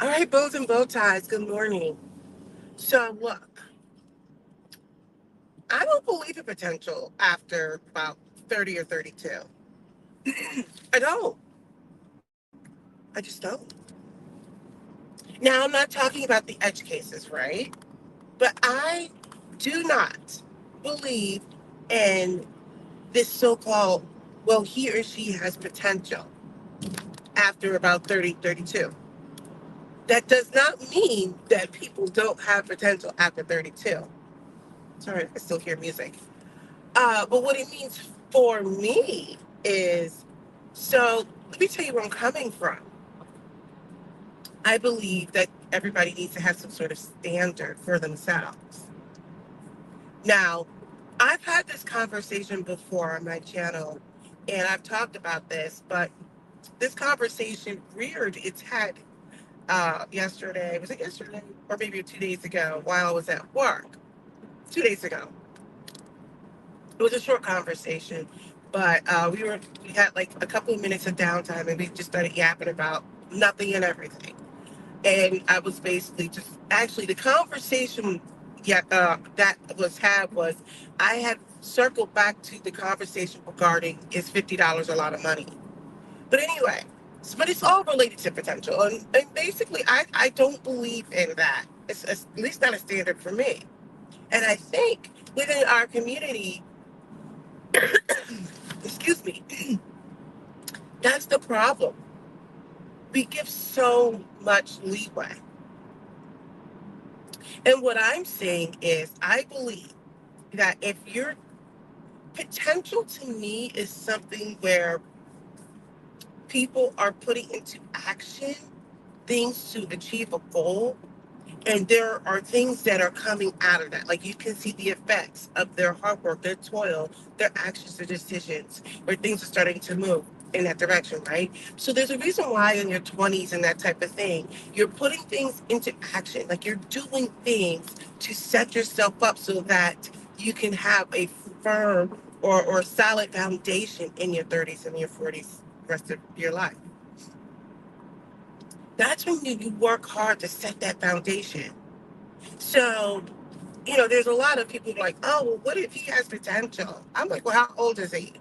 All right, bows and bow ties, good morning. So, look, I don't believe in potential after about 30 or 32. I don't. I just don't. Now, I'm not talking about the edge cases, right? But I do not believe in this so called, well, he or she has potential after about 30, 32. That does not mean that people don't have potential after 32. Sorry, I still hear music. But what it means for me is, so let me tell you where I'm coming from. I believe that everybody needs to have some sort of standard for themselves. Now, I've had this conversation before on my channel, and I've talked about this, but this conversation reared its head yesterday. Was it yesterday? Or maybe 2 days ago while I was at work. 2 days ago. It was a short conversation, but we had like a couple of minutes of downtime, and we just started yapping about nothing and everything. And I was basically just actually the conversation, that was had was, I had circled back to the conversation regarding, is $50 a lot of money? But anyway, but it's all related to potential, and basically I don't believe in that. It's at least not a standard for me. And I think within our community, excuse me, that's the problem. We give so much leeway. And what I'm saying is, I believe that if your potential to me is something where people are putting into action things to achieve a goal, and there are things that are coming out of that. Like you can see the effects of their hard work, their toil, their actions, their decisions, where things are starting to move in that direction, right? So there's a reason why in your 20s and that type of thing, you're putting things into action. Like you're doing things to set yourself up so that you can have a firm or solid foundation in your 30s and your 40s, rest of your life. That's when you work hard to set that foundation. So, there's a lot of people like, oh, well, what if he has potential? I'm like, well, how old is he?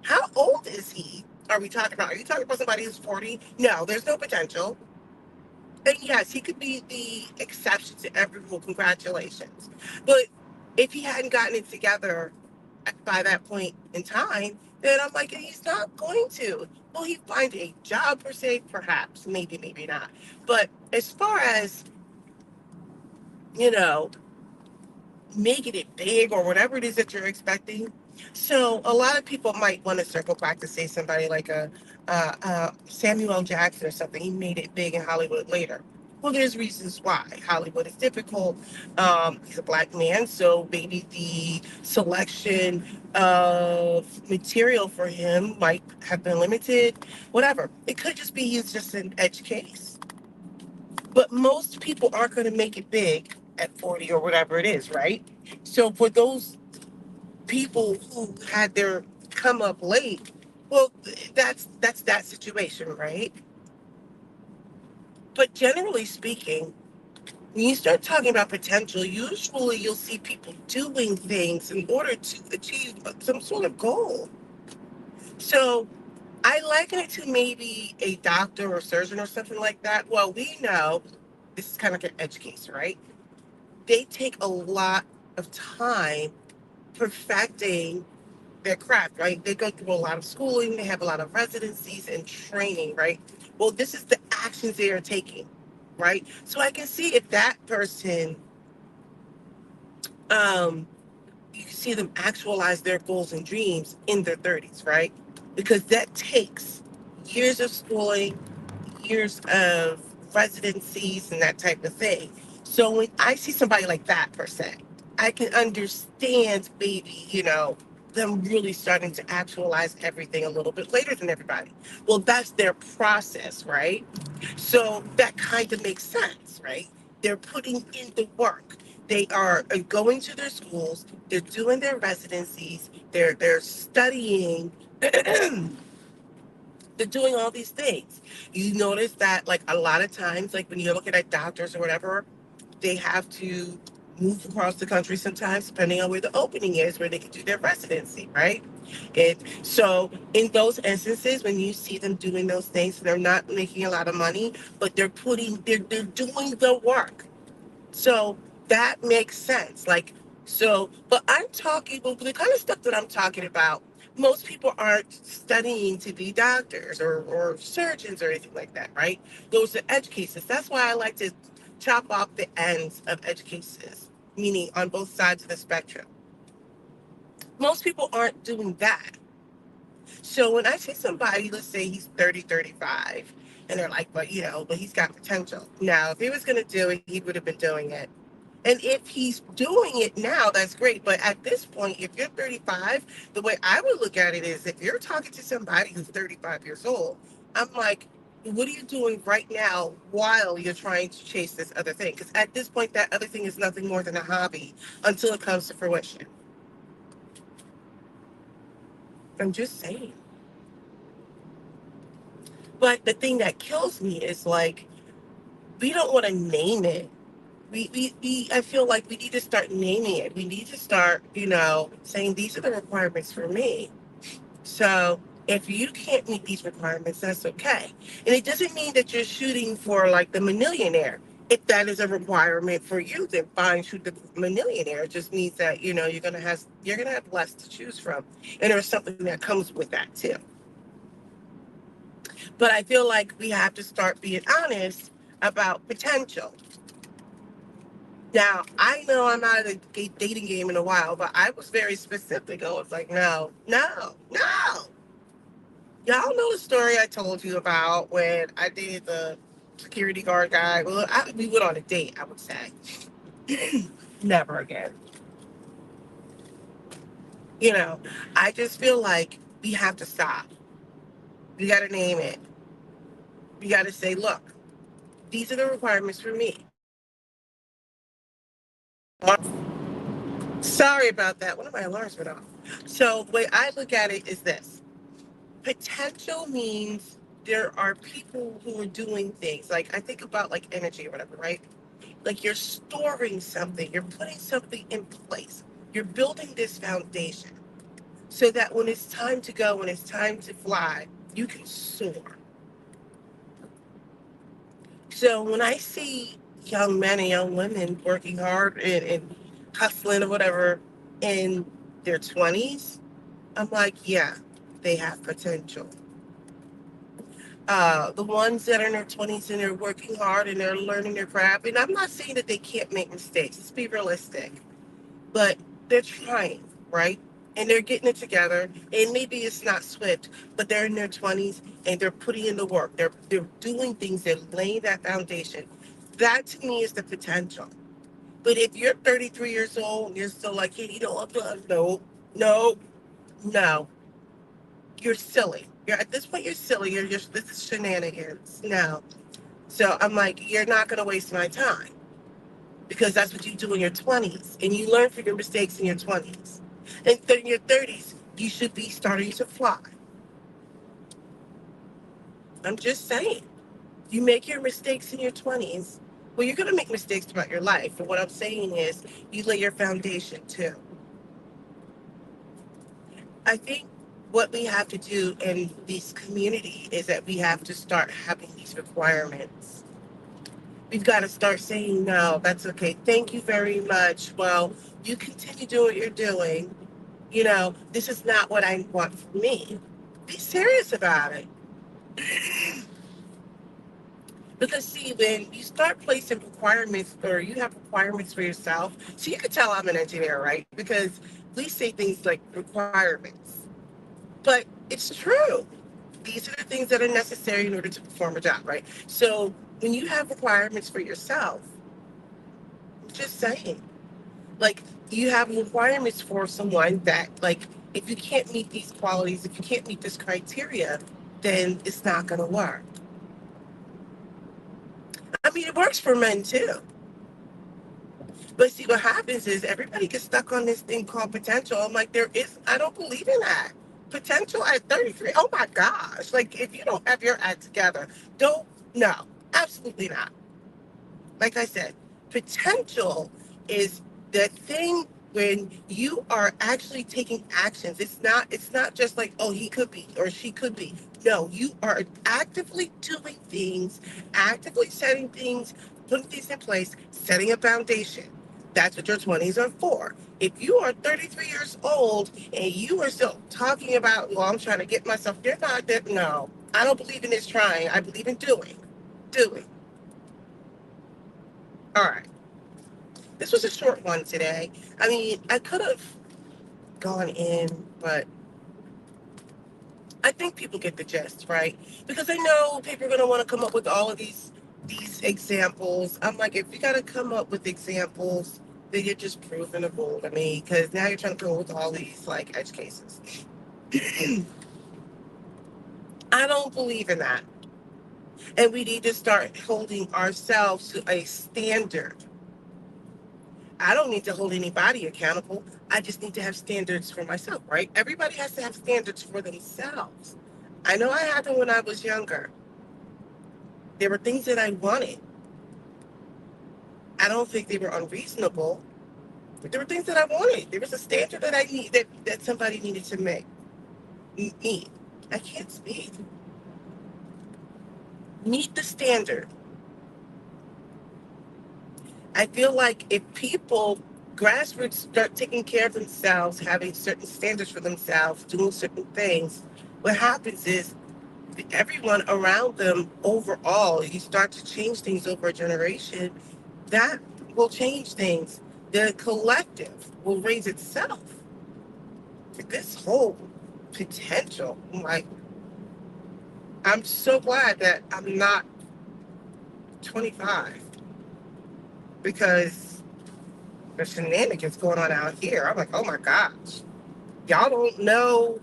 How old is he? Are we talking about? Are you talking about somebody who's 40? No, there's no potential. And yes, he could be the exception to every rule. Congratulations. But if he hadn't gotten it together by that point in time, then I'm like, he's not going to. Will he find a job per se? Perhaps, maybe, maybe not. But as far as, you know, making it big or whatever it is that you're expecting. So a lot of people might want to circle back to say somebody like a Samuel L. Jackson or something. He made it big in Hollywood later. Well, there's reasons why. Hollywood is difficult. He's a black man, so maybe the selection of material for him might have been limited. Whatever. It could just be he's just an edge case. But most people aren't going to make it big at 40 or whatever it is, right? So for those people who had their come up late, well, that's that situation, right? But generally speaking, when you start talking about potential, usually you'll see people doing things in order to achieve some sort of goal. So I liken it to maybe a doctor or surgeon or something like that. Well, we know this is kind of like an edge case, right? They take a lot of time perfecting their craft, right? They go through a lot of schooling, they have a lot of residencies and training, right? Well, this is the actions they are taking, right? So I can see if that person, um, you can see them actualize their goals and dreams in their 30s, right? Because that takes years of schooling, years of residencies, and that type of thing. So when I see somebody like that per se, I can understand maybe, them really starting to actualize everything a little bit later than everybody. Well, that's their process, right? So that kind of makes sense, right? They're putting in the work. They are going to their schools, they're doing their residencies, they're studying They're doing all these things. You notice that, like, a lot of times, like when you're looking at doctors or whatever, they have to move across the country sometimes, depending on where the opening is, where they can do their residency, right? And so, in those instances, when you see them doing those things, they're not making a lot of money, but they're doing the work. So that makes sense. Like, so, but I'm talking, well, the kind of stuff that I'm talking about, most people aren't studying to be doctors or surgeons or anything like that, right? Those are edge cases. That's why I like to chop off the ends of edge cases, meaning on both sides of the spectrum. Most people aren't doing that. So when I see somebody, let's say he's 30, 35, and they're like, but but he's got potential. Now, if he was going to do it, he would have been doing it. And if he's doing it now, that's great. But at this point, if you're 35, the way I would look at it is if you're talking to somebody who's 35 years old, I'm like, what are you doing right now while you're trying to chase this other thing? Because at this point, that other thing is nothing more than a hobby until it comes to fruition. I'm just saying. But the thing that kills me is like, we don't want to name it. I feel like we need to start naming it. We need to start, saying these are the requirements for me. So if you can't meet these requirements, that's okay. And it doesn't mean that you're shooting for like the millionaire. If that is a requirement for you, then fine, shoot the millionaire. It just means that, you're gonna have less to choose from. And there's something that comes with that too. But I feel like we have to start being honest about potential. Now, I know I'm out of the dating game in a while, but I was very specific. I was like, no, no, no. Y'all know the story I told you about when I dated the security guard guy. Well, we went on a date, I would say. Never again. You know, I just feel like we have to stop. We got to name it. We got to say, look, these are the requirements for me. Sorry about that. One of my alarms went off. So the way I look at it is this. Potential means there are people who are doing things. Like I think about like energy or whatever, right? Like you're storing something, you're putting something in place, you're building this foundation so that when it's time to go, when it's time to fly, you can soar. So when I see young men and young women working hard and hustling or whatever in their 20s, I'm like, yeah, they have potential. The ones that are in their 20s and they're working hard and they're learning their craft, and I'm not saying that they can't make mistakes, let's be realistic, but they're trying, right? And they're getting it together. And maybe it's not swift, but they're in their 20s and they're putting in the work. They're doing things, they're laying that foundation. That to me is the potential. But if you're 33 years old and you're still like, hey, I'm done. No, no, no. You're silly. You're at this point you're silly. This is shenanigans. No. So I'm like, you're not gonna waste my time. Because that's what you do in your 20s. And you learn from your mistakes in your 20s. And in your 30s, you should be starting to fly. I'm just saying. You make your mistakes in your 20s. Well, you're going to make mistakes throughout your life. And what I'm saying is, you lay your foundation too. I think what we have to do in this community is that we have to start having these requirements. We've got to start saying, no, that's okay. Thank you very much. Well, you continue doing what you're doing. This is not what I want for me. Be serious about it. Because see, when you start placing requirements or you have requirements for yourself, so you can tell I'm an engineer, right? Because we say things like requirements. But it's true. These are the things that are necessary in order to perform a job, right? So when you have requirements for yourself, just saying, like you have requirements for someone that like if you can't meet these qualities, if you can't meet this criteria, then it's not going to work. I mean, it works for men too. But see, what happens is everybody gets stuck on this thing called potential. I'm like, I don't believe in that. potential at 33. Oh my gosh. Like, if you don't have your act together, don't, no, absolutely not. Like I said, potential is the thing when you are actually taking actions. It's not just like, oh, he could be or she could be. No, you are actively doing things, actively setting things, putting things in place, setting a foundation. That's what your 20s are for. If you are 33 years old and you are still talking about, well, I'm trying to get myself, you're not that. No, I don't believe in this trying. I believe in doing. Doing. All right. This was a short one today. I mean, I could have gone in, but I think people get the gist, right? Because I know people are going to want to come up with all of these examples. I'm like, if you got to come up with examples, then you're just proving a fool to me. Because now you're trying to come up with all these like edge cases. I don't believe in that, and we need to start holding ourselves to a standard. I don't need to hold anybody accountable. I just need to have standards for myself, right? Everybody has to have standards for themselves. I know I had them when I was younger. There were things that I wanted. I don't think they were unreasonable, but there were things that I wanted. There was a standard that I need that somebody needed to meet. I can't speak. Meet the standard. I feel like if people grassroots start taking care of themselves, having certain standards for themselves, doing certain things, what happens is everyone around them overall, you start to change things over a generation, that will change things. The collective will raise itself. This whole potential, like, I'm so glad that I'm not 25 because the shenanigans going on out here. I'm like, oh my gosh, y'all don't know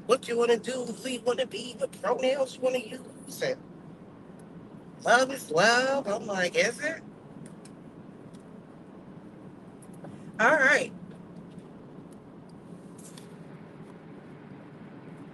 what you want to do, who you want to be, what pronouns you want to use, and love is love. I'm like, is it? All right.